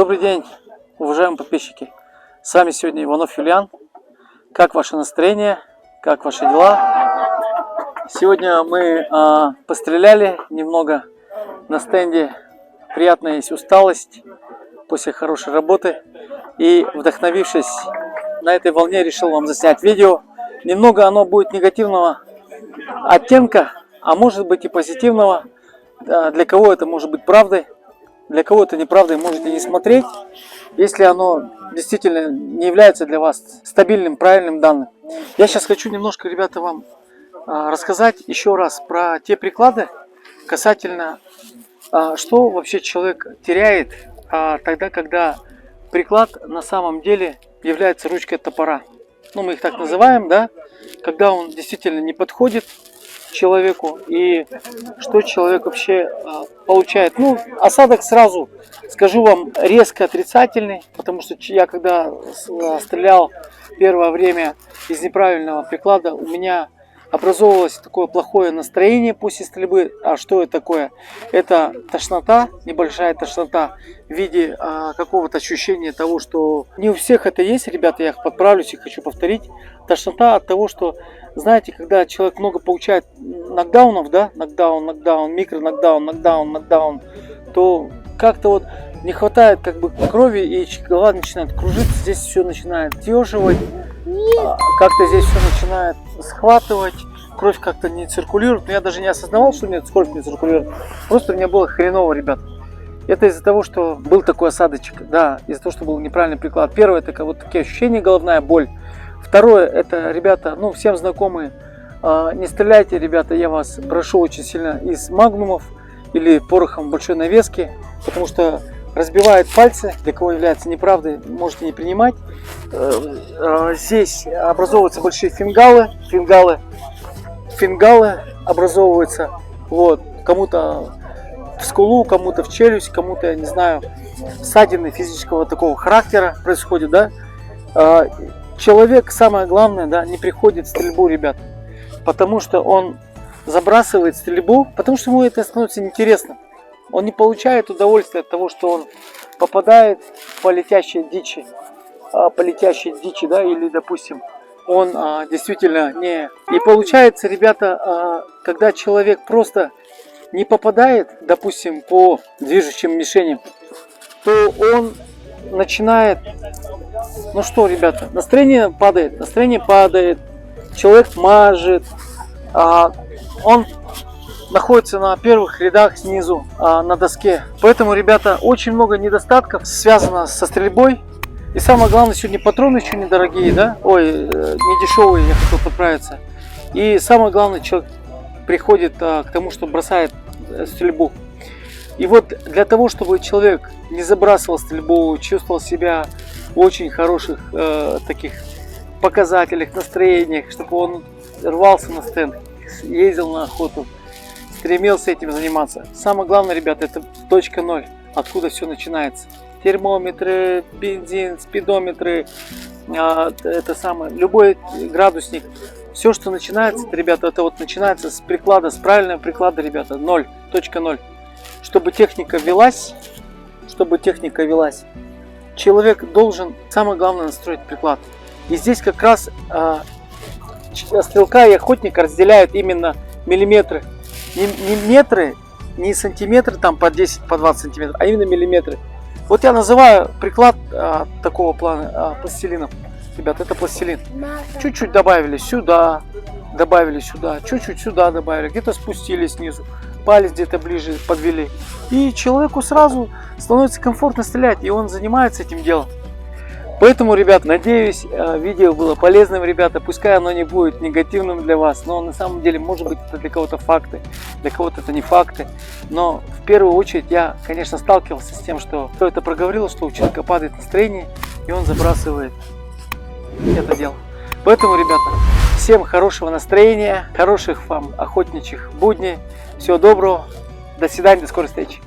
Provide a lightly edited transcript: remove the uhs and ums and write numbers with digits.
Добрый день, уважаемые подписчики. С вами сегодня Иванов Юлиан. Как ваше настроение? Как ваши дела? Сегодня мы постреляли немного на стенде. Приятная есть усталость после хорошей работы. И вдохновившись на этой волне, решил вам заснять видео. Немного оно будет негативного оттенка, а может быть и позитивного. Для кого это может быть правдой, для кого это неправдой, можете не смотреть, если оно действительно не является для вас стабильным, правильным данным. Я сейчас хочу немножко, ребята, вам рассказать еще раз про те приклады, касательно, что вообще человек теряет тогда, когда приклад на самом деле является ручкой топора. Ну, мы их так называем, да, когда он действительно не подходит человеку, и что человек вообще получает. Ну, осадок, сразу скажу вам, резко отрицательный, потому что я когда стрелял первое время из неправильного приклада, у меня образовывалось такое плохое настроение после стрельбы. А что это такое? Это тошнота, небольшая тошнота в виде какого-то ощущения того, что не у всех это есть, ребята, я подправлюсь и хочу повторить. Тошнота от того, что, знаете, когда человек много получает нокдаунов, да, нокдаун, микро-нокдаун, то как-то вот не хватает как бы крови, и голова начинает кружиться, здесь все начинает тёживать, как-то здесь все начинает схватывать, кровь как-то не циркулирует. Но я даже не осознавал, что у меня кровь не циркулирует, просто мне было хреново, ребят. Это из-за того, что был такой осадочек, да, из-за того, что был неправильный приклад. Первое, это вот такие ощущения, головная боль. Второе, это, ребята, ну, всем знакомые, не стреляйте, ребята, я вас прошу очень сильно, из магнумов или порохом большой навески, потому что разбивает пальцы, для кого является неправдой, можете не принимать. Здесь образовываются большие фингалы образовываются, вот, кому-то в скулу, кому-то в челюсть, кому-то, я не знаю, ссадины физического такого характера происходит, да. Человек, самое главное, да, не приходит в стрельбу, ребят, потому что он забрасывает стрельбу, потому что ему это становится неинтересно. Он не получает удовольствия от того, что он попадает по летящей дичи, да, или, допустим, он действительно не... И получается, ребята, когда человек просто не попадает, допустим, по движущим мишеням, то он начинает... Ну что, ребята, настроение падает, человек мажет, он находится на первых рядах снизу на доске. Поэтому, ребята, очень много недостатков связано со стрельбой. И самое главное, сегодня патроны еще недорогие, да? Ой, не дешевые, я хотел поправиться. И самое главное, человек приходит к тому, что бросает стрельбу. И вот для того, чтобы человек не забрасывал стрельбу, чувствовал себя в очень хороших таких показателях, настроениях, чтобы он рвался на стенд, ездил на охоту, стремился этим заниматься. Самое главное, ребята, это точка 0, откуда все начинается. Термометры, бензин, спидометры, это самое, любой градусник. Все, что начинается, ребята, это вот начинается с приклада, с правильного приклада, ребята, 0, точка 0. Чтобы техника велась, человек должен, самое главное, настроить приклад. И здесь как раз стрелка и охотник разделяют именно миллиметры. Не метры, не сантиметры там по 10, по 20 сантиметров, а именно миллиметры. Вот я называю приклад такого плана пластилином. Ребят, это пластилин. Чуть-чуть добавили сюда, чуть-чуть сюда добавили, где-то спустили снизу, палец где-то ближе подвели. И человеку сразу становится комфортно стрелять, и он занимается этим делом. Поэтому, ребят, надеюсь, видео было полезным, ребята. Пускай оно не будет негативным для вас, но на самом деле, может быть, это для кого-то факты, для кого-то это не факты. Но в первую очередь я, конечно, сталкивался с тем, что кто это проговорил, что у человека падает настроение, и он забрасывает это дело. Поэтому, ребята, всем хорошего настроения, хороших вам охотничьих будней. Всего доброго, до свидания, до скорой встречи.